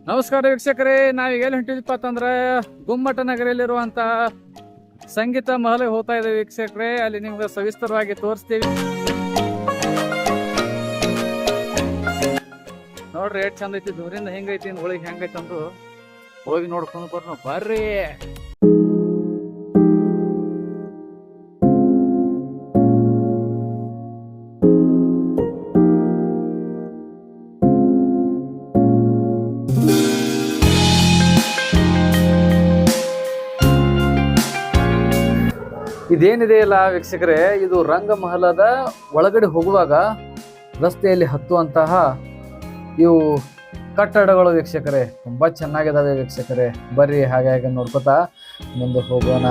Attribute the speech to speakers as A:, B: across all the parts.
A: ನಮಸ್ಕಾರ ವೀಕ್ಷಕರೇ, ನಾವೀಗ ಎಲ್ಲಿ ಹೊಂಟಿದ್ವಿ ಅಂತಂದ್ರೆ ಗುಮ್ಮಟ ನಗರಿಯಲ್ಲಿರುವಂತ ಸಂಗೀತ ಮಹಲ್ ಹೋಗ್ತಾ ಇದ್ದೇವೆ ವೀಕ್ಷಕರೇ. ಅಲ್ಲಿ ನಿಮ್ಗೆ ಸವಿಸ್ತರವಾಗಿ ತೋರಿಸ್ತೀವಿ. ನೋಡ್ರಿ ಎಷ್ಟು ಚಂದ ಐತಿ, ದೂರಿಂದ ಹೆಂಗೈತಿ ಒಳಗೆ ಹೆಂಗೈತಿ ಅಂದು ಹೋಗಿ ನೋಡ್ಕೊಂಡು ಬರ್ರಿ. ಇದೇನಿದೆ ಅಲ್ಲ ವೀಕ್ಷಕರೇ, ಇದು ರಂಗಮಹಲದ ಒಳಗಡೆ ಹೋಗುವಾಗ ರಸ್ತೆಯಲ್ಲಿ ಹತ್ತುವಂತಹ ಇವು ಕಟ್ಟಡಗಳು ವೀಕ್ಷಕರೇ. ತುಂಬಾ ಚೆನ್ನಾಗಿದಾವೆ ವೀಕ್ಷಕರೇ. ಬರ್ರಿ ಹಾಗೆ ಹಾಗೆ ನೋಡ್ಕೊತಾ ಮುಂದೆ ಹೋಗೋಣ.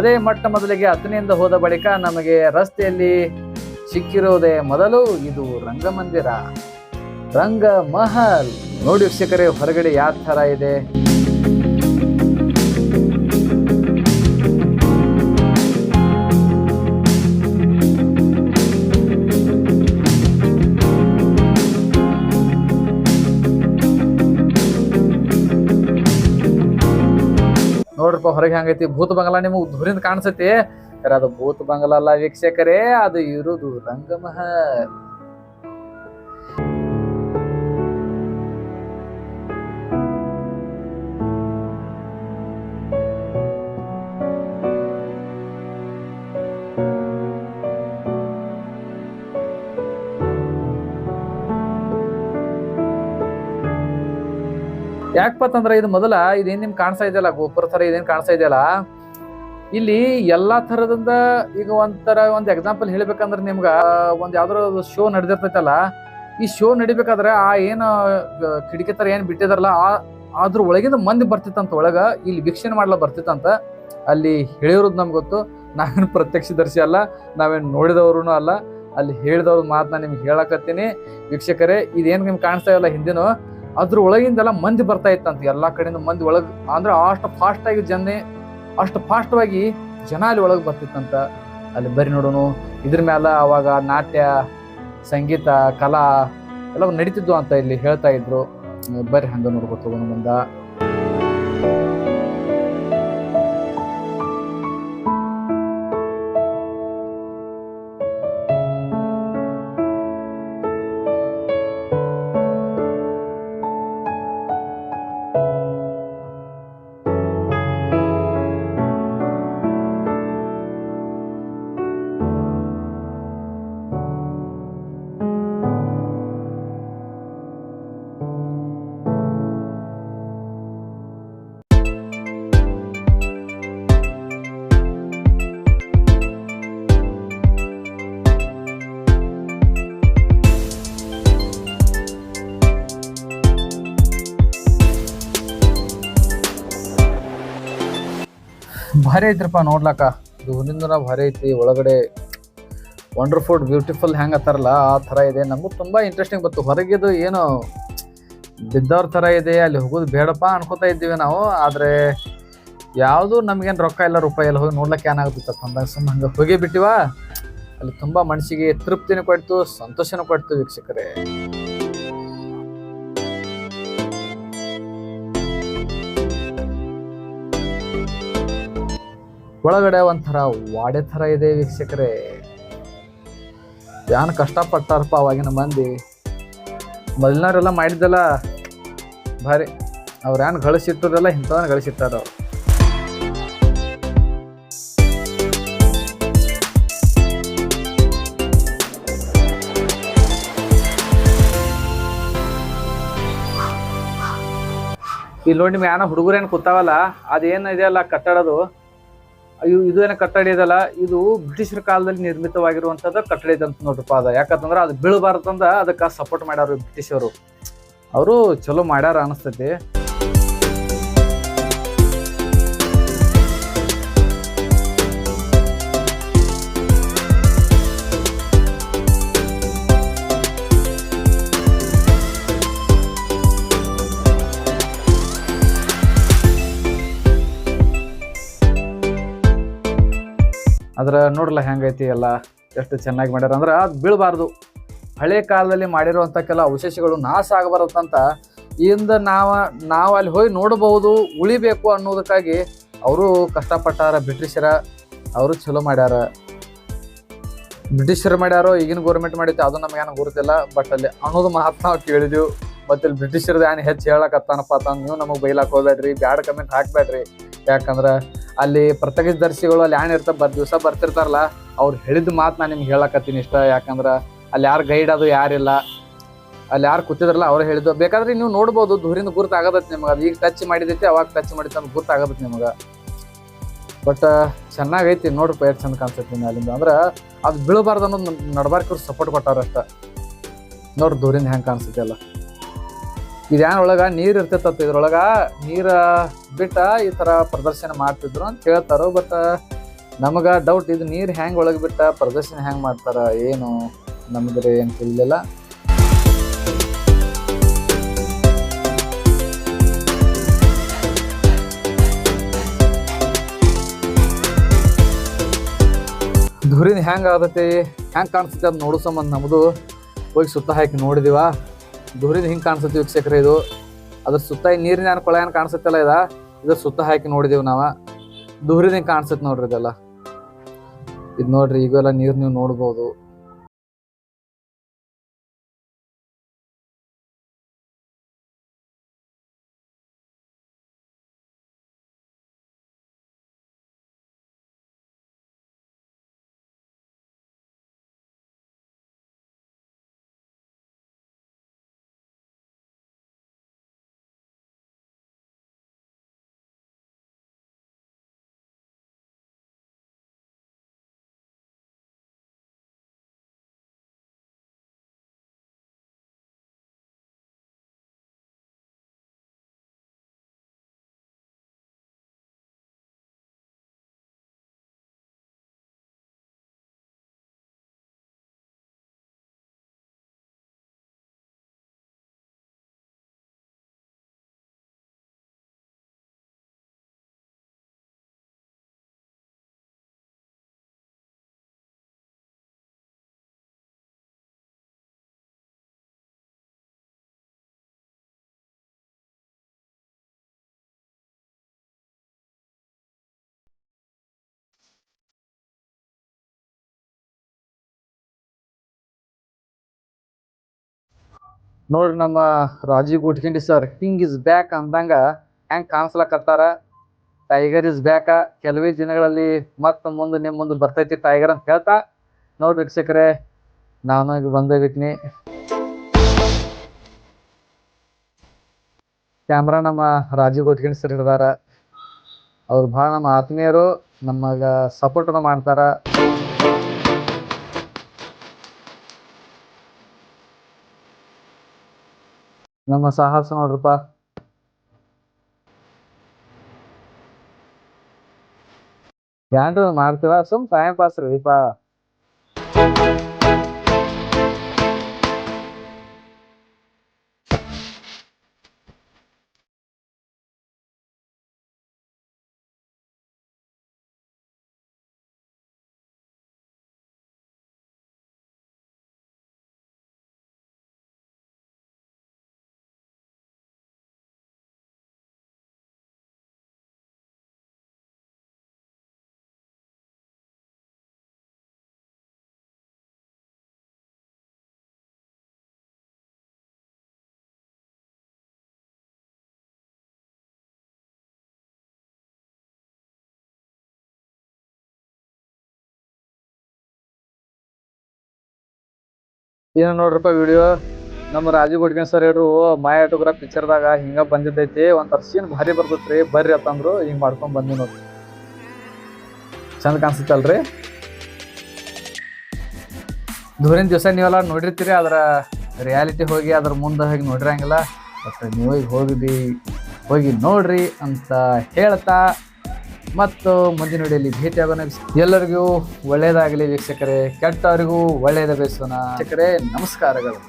A: ಅದೇ ಮೊಟ್ಟ ಮೊದಲಿಗೆ ಹತ್ತನೆಯಿಂದ ಹೋದ ಬಳಿಕ ನಮಗೆ ರಸ್ತೆಯಲ್ಲಿ ಸಿಕ್ಕಿರುವುದೇ ಮೊದಲು ಇದು ರಂಗಮಂದಿರ, ರಂಗ ಮಹಲ್. ನೋಡಿ ವೀಕ್ಷಕರೇ, ಹೊರಗಡೆ ಯಾವ ತರ ಇದೆ. ನೋಡ್ರಪ್ಪ ಹೊರಗೆ ಹಂಗೈತಿ. ಭೂತ ಬಂಗಲ ನಿಮಗೆ ದೂರಿಂದ ಕಾಣಿಸತಿ, ಅದು ಭೂತ ಬಂಗಲ ಅಲ್ಲ ವೀಕ್ಷಕರೇ, ಅದು ಇರುವುದು ರಂಗಮಹಲ್. ಯಾಕಪ್ಪಂದ್ರ ಇದು ಮೊದಲ ಇದೇನ್ ನಿಮ್ಗೆ ಕಾಣಿಸ್ತಾ ಇದೆಯಲ್ಲ, ಗೋಪುರ ತರ ಇದೇನ್ ಕಾಣಿಸ್ತಾ ಇದೆಯಲ್ಲ, ಇಲ್ಲಿ ಎಲ್ಲಾ ತರದಿಂದ ಈಗ ಒಂದ್ ಎಕ್ಸಾಂಪಲ್ ಹೇಳ್ಬೇಕಂದ್ರೆ ನಿಮ್ಗ ಒಂದ್ ಯಾವ್ದಾರ ಶೋ ನಡೆದಿರ್ತೈತಲ್ಲ, ಈ ಶೋ ನಡಿಬೇಕಾದ್ರೆ ಆ ಏನ ಕಿಟಕಿ ತರ ಏನ್ ಬಿಟ್ಟಿದಾರಲ್ಲ ಅದ್ರ ಒಳಗಿಂದ ಮಂದಿ ಬರ್ತಿತ್ತಂತ, ಒಳಗ ಇಲ್ಲಿ ವೀಕ್ಷಣೆ ಮಾಡ್ಲಾ ಬರ್ತಿತ್ತಂತ. ಅಲ್ಲಿ ಹೇಳಿರೋದು ನಮ್ಗೆ ಗೊತ್ತು. ನಾವೇನು ಪ್ರತ್ಯಕ್ಷದರ್ಶಿ ಅಲ್ಲ, ನಾವೇನು ನೋಡಿದವ್ರು ಅಲ್ಲ, ಅಲ್ಲಿ ಹೇಳಿದವ್ರ ಮಾತನ್ನ ನಿಮ್ಗೆ ಹೇಳಕತ್ತೀನಿ ವೀಕ್ಷಕರೇ. ಇದೇನ್ ನಿಮ್ಗೆ ಕಾಣಿಸ್ತಾ ಇಲ್ಲ ಹಿಂದಿನ, ಅದ್ರ ಒಳಗಿಂದೆಲ್ಲ ಮಂದಿ ಬರ್ತಾ ಇತ್ತಂತ. ಎಲ್ಲಾ ಕಡೆಯಿಂದ ಮಂದಿ ಒಳಗ್ ಅಂದ್ರೆ ಅಷ್ಟು ಫಾಸ್ಟ್ವಾಗಿ ಜನ ಅಲ್ಲಿ ಒಳಗೆ ಬರ್ತಿತ್ತಂತ. ಅಲ್ಲಿ ಬರಿ ನೋಡೋಣ. ಇದ್ರ ಮ್ಯಾಲ ಅವಾಗ ನಾಟ್ಯ, ಸಂಗೀತ, ಕಲಾ ಎಲ್ಲ ನಡೀತಿದ್ವು ಅಂತ ಇಲ್ಲಿ ಹೇಳ್ತಾ ಇದ್ರು. ಬರ್ರಿ ಹಂಗ ನೋಡ್ಕೊತ ಹೋಗೋಣ ಮುಂದ. ಭಾರಿ ಐತ್ರಪ್ಪ ನೋಡ್ಲಾಕ, ದೂರದಿಂದ ಭಾರಿ ಐತಿ. ಒಳಗಡೆ ವಂಡರ್ಫುಲ್ ಬ್ಯೂಟಿಫುಲ್ ಹೆಂಗ್ ಅತ್ತಾರಲ್ಲ ಆ ತರ ಇದೆ. ನಮಗೂ ತುಂಬಾ ಇಂಟ್ರೆಸ್ಟಿಂಗ್ ಬಂತು. ಹೊರಗಿದು ಏನು ಬಿದ್ದವ್ರ ತರ ಇದೆ, ಅಲ್ಲಿ ಹೋಗೋದು ಬೇಡಪ್ಪ ಅನ್ಕೋತಾ ಇದ್ದೀವಿ ನಾವು. ಆದ್ರೆ ಯಾವುದು ನಮ್ಗೇನು ರೊಕ್ಕ ಇಲ್ಲ ರೂಪಾಯಿ ಎಲ್ಲ ಹೋಗಿ ನೋಡ್ಲಿಕ್ಕೆ ಏನಾಗುತ್ತ ಅಂದಾಗ ಸುಮ್ಮ ಹಂಗ ಹೋಗಿ ಬಿಟ್ಟಿವ. ಅಲ್ಲಿ ತುಂಬಾ ಮನಸ್ಸಿಗೆ ತೃಪ್ತಿನೂ ಕೊಡ್ತು, ಸಂತೋಷನೂ ಕೊಡ್ತು ವೀಕ್ಷಕರೇ. ಒಳಗಡೆ ಒಂಥರ ವಾಡೆ ತರ ಇದೆ ವೀಕ್ಷಕರೇ. ಯಾನ್ ಕಷ್ಟಪಟ್ಟಾರಪ್ಪ ಅವಾಗಿನ ಮಂದಿ. ಮೊದಲಿನವರೆಲ್ಲ ಮಾಡಿದ್ದೆಲ್ಲ ಭಾರಿ. ಅವ್ರು ಏನ್ ಗಳಿಸಿಟ್ಟರೆಲ್ಲ ಇಂಥವನ್ನ ಗಳಿಸಿಟ್ಟಾರ ಅವ್ರು. ಇಲ್ಲಿ ನೋಡಿ ನಿಮ್ಗೆ ಏನೋ ಹುಡುಗರು ಏನು ಕೂತಾವಲ್ಲ, ಅದೇನು ಇದೆಯಲ್ಲ ಕಟ್ಟಡದು, ಇದು ಏನೋ ಕಟ್ಟಡ ಇದಲ್ಲ, ಇದು ಬ್ರಿಟಿಷರ ಕಾಲದಲ್ಲಿ ನಿರ್ಮಿತವಾಗಿರುವಂತದ್ದು ಕಟ್ಟಡ ಇದೆ ಅಂತ ನೋಡ್ರಪ್ಪ. ಅದ ಯಾಕಂತಂದ್ರೆ ಅದು ಬೀಳಬಾರ್ದಂದ ಅದಕ್ಕೆ ಸಪೋರ್ಟ್ ಮಾಡ್ಯಾರ ಬ್ರಿಟಿಷರು. ಅವರು ಚಲೋ ಮಾಡ್ಯಾರ ಅನಿಸ್ತೈತಿ. ಅದ್ರ ನೋಡ್ರಲ್ಲ ಹೆಂಗೈತಿ ಎಲ್ಲ ಎಷ್ಟು ಚೆನ್ನಾಗಿ ಮಾಡ್ಯಾರ ಅಂದ್ರೆ ಅದು ಬೀಳಬಾರ್ದು. ಹಳೆ ಕಾಲದಲ್ಲಿ ಮಾಡಿರುವಂಥ ಕೆಲ ಅವಶೇಷಗಳು ನಾಶ ಆಗಬಾರದಂತ ಇಂದ ನಾವು ಅಲ್ಲಿ ಹೋಗಿ ನೋಡಬಹುದು, ಉಳಿಬೇಕು ಅನ್ನೋದಕ್ಕಾಗಿ ಅವರು ಕಷ್ಟಪಟ್ಟಾರ. ಬ್ರಿಟಿಷರ ಅವರು ಚಲೋ ಮಾಡ್ಯಾರ. ಬ್ರಿಟಿಷರು ಮಾಡ್ಯಾರೋ ಈಗಿನ ಗೌರ್ಮೆಂಟ್ ಮಾಡೈತೆ ಅದು ನಮಗೇನು ಗೊತ್ತಿಲ್ಲ. ಬಟ್ ಅಲ್ಲಿ ಅನ್ನೋದು ಮಾತು ನಾವು ಕೇಳಿದೆವು. ಮತ್ತೆ ಇಲ್ಲಿ ಬ್ರಿಟಿಷರ್ದು ಏನು ಹೆಚ್ಚು ಹೇಳಕತ್ತಾನಪ್ಪ ಅಂತಂದು ನೀವು ನಮಗೆ ಬೈಲಾಕ್ ಹೋಗ್ಬೇಡ್ರಿ, ಬ್ಯಾಡ್ ಕಮೆಂಟ್ ಹಾಕ್ಬೇಡ್ರಿ. ಯಾಕಂದ್ರೆ ಅಲ್ಲಿ ಪ್ರತ್ಯಕ್ಷದರ್ಶಿಗಳು ಅಲ್ಲಿ ಏನು ಇರ್ತಾರೆ ದಿವಸ ಬರ್ತಿರ್ತಾರಲ್ಲ, ಅವ್ರು ಹೇಳಿದ ಮಾತು ನಾನು ನಿಮ್ಗೆ ಹೇಳಕತ್ತೀನಿ ಇಷ್ಟ. ಯಾಕಂದ್ರೆ ಅಲ್ಲಿ ಯಾರು ಗೈಡ್ ಅದು ಯಾರಿಲ್ಲ, ಅಲ್ಲಿ ಯಾರು ಕೂತಿದ್ರಲ್ಲ ಅವ್ರು ಹೇಳಿದ್ದು. ಬೇಕಾದ್ರೆ ನೀವು ನೋಡ್ಬೋದು, ದೂರಿಂದ ಗುರ್ತು ಆಗದೈತಿ ನಿಮ್ಗೆ. ಅದು ಈಗ ಟಚ್ ಮಾಡಿದೈತಿ, ಅವಾಗ ಟಚ್ ಮಾಡಿತ್ತು ಅಂತ ಗುರ್ತು ಆಗದೈತಿ ನಿಮಗೆ. ಬಟ್ ಚೆನ್ನಾಗೈತಿ ನೋಡ್ರಿ, ಎಷ್ಟು ಚಂದ ಕಾಣಿಸ್ತೈತಿ ಅಲ್ಲಿಂದ. ಅಂದ್ರೆ ಅದು ಬೀಳಬಾರ್ದು ಅನ್ನೋದು ನಡ್ಬಾರ್ಕವ್ರು ಸಪೋರ್ಟ್ ಕೊಟ್ಟಾರ ಅಷ್ಟ. ನೋಡ್ರಿ ದೂರಿಂದ ಹೆಂಗೆ ಕಾಣಿಸ್ತೈತಿ ಅಲ್ಲ. ಇದೇನು ಒಳಗೆ ನೀರು ಇರ್ತೈತತ್ತ, ಇದ್ರೊಳಗೆ ನೀರು ಬಿಟ್ಟ ಈ ಥರ ಪ್ರದರ್ಶನ ಮಾಡ್ತಿದ್ರು ಅಂತ ಹೇಳ್ತಾರೋ. ಬಟ್ ನಮಗೆ ಡೌಟ್, ಇದು ನೀರು ಹೆಂಗೆ ಒಳಗೆ ಬಿಟ್ಟ ಪ್ರದರ್ಶನ ಹೆಂಗೆ ಮಾಡ್ತಾರ ಏನು ನಮ್ದ್ರೆ ಏನು ತಿಳಿಲಿಲ್ಲ. ದೂರಿಂದ ಹೆಂಗೆ ಆಗತೈತಿ, ಹೆಂಗೆ ಕಾಣಿಸ್ತೈತಿ ಅದು ನೋಡೋ ಸಂಬಂಧ ನಮ್ಮದು ಹೋಗಿ ಸುತ್ತ ಹಾಕಿ ನೋಡಿದೀವ. ದೂರಿಂದ ಹಿಂಗೆ ಕಾಣಿಸ್ತೈತಿ ವೀಕ್ಷಕರೇ. ಇದು ಅದ್ರ ಸುತ್ತ ನೀರಿನ ಕೊಳ ಏನು ಕಾಣಿಸ್ತೈತಲ್ಲ, ಇದ್ರ ಸುತ್ತ ಹಾಕಿ ನೋಡಿದೀವಿ ನಾವು. ದೂರಿಂದ ಹಿಂಗೆ ಕಾಣಿಸ್ತೈತಿ ನೋಡ್ರಿ ಇದೆಲ್ಲ. ಇದು ನೋಡ್ರಿ, ಈಗೆಲ್ಲ ನೀರು ನೀವು ನೋಡ್ಬೋದು. ನೋಡ್ರಿ ನಮ್ಮ Rajeev Gutkindi sir king is back ಅಂದಂಗ ಹೆಂಗ್ ಕಾಣಿಸ್ಲಕತ್ತಾರ. Tiger is back. ಕೆಲವೇ ದಿನಗಳಲ್ಲಿ ಮತ್ತೆ ಮುಂದೆ ನಿಮ್ಮ ಮುಂದೆ ಬರ್ತೈತಿ ಟೈಗರ್ ಅಂತ ಹೇಳ್ತಾ, ನೋಡ್ರಿ ವೀಕ್ಷಕರೇ, ನಾನು ಈಗ ಬಂದೋಗಿತ್ನಿ. ಕ್ಯಾಮ್ರಾ ನಮ್ಮ ರಾಜೀವ್ ಗುಟ್ಕಿಂಡಿ ಸರ್ ಹಿಡ್ದಾರ. ಅವ್ರು ಭಾಳ ನಮ್ಮ ಆತ್ಮೀಯರು, ನಮಗ ಸಪೋರ್ಟ್ ಮಾಡ್ತಾರ. ನಮ್ಮ ಸಾಹಸ ನೋಡ್ರಪ್ಪ. ಏನ್ರ ಮಾಡ್ತೀವ ಸುಮ್ ಟೈಮ್ ಪಾಸ್ ರೀಪ. ಏನ ನೋಡ್ರಪ್ಪ ವಿಡಿಯೋ, ನಮ್ಮ ರಾಜೀವ್ ಗುಟ್ಕಿಂಡಿ ಸರ್ ಹೇಳ್ರು ಮೈ ಆಟೋಗ್ರಾಫ್ ಪಿಕ್ಚರ್ದಾಗ ಹಿಂಗ ಬಂದಿದ್ದೈತಿ, ಒಂಥರ ಸೀನ್ ಭಾರಿ ಬರ್ತೈತ್ರಿ ಬರ್ರಿ ಅಂತಂದ್ರು. ಹಿಂಗ್ ಮಾಡ್ಕೊಂಡ್ ಬಂದಿ ನೋಡ್ರಿ, ಚಂದ ಕಾಣಿಸ್ತಲ್ರಿ. ದೂರಿನ ದಿವಸ ನೀವೆಲ್ಲ ನೋಡಿರ್ತೀರಿ, ಅದರ ರಿಯಾಲಿಟಿ ಹೋಗಿ ಅದ್ರ ಮುಂದೆ ಹೋಗಿ ನೋಡಿರಂಗಿಲ್ಲ. ಬಟ್ ನೀವು ಹೋಗಿ ನೋಡ್ರಿ ಅಂತ ಹೇಳ್ತಾ, ಮತ್ತು ಮುಂದಿನ ವಿಡಿಯೋಲಿ ಭೇಟಿಯಾಗೋಣ. ಎಲ್ಲರಿಗೂ ಒಳ್ಳೇದಾಗಲಿ ವೀಕ್ಷಕರೇ, ಕೆಟ್ಟವರಿಗೂ ಒಳ್ಳೆಯದ ಬಯಸೋಣ ವೀಕ್ಷಕರೇ. ನಮಸ್ಕಾರಗಳು.